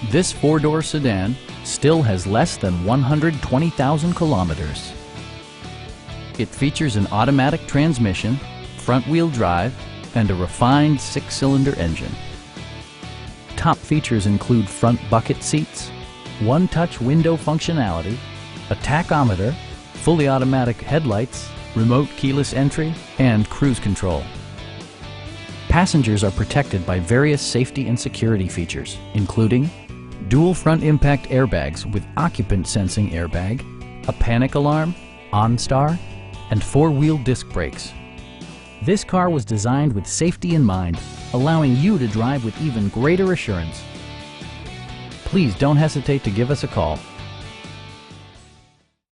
This four-door sedan still has less than 120,000 kilometers. It features an automatic transmission, front-wheel drive, and a refined six-cylinder engine. Top features include front bucket seats, one-touch window functionality, a tachometer, fully automatic headlights, remote keyless entry, and cruise control. Passengers are protected by various safety and security features, including dual front impact airbags with occupant sensing airbag, a panic alarm, OnStar, and four-wheel disc brakes. This car was designed with safety in mind, allowing you to drive with even greater assurance. Please don't hesitate to give us a call.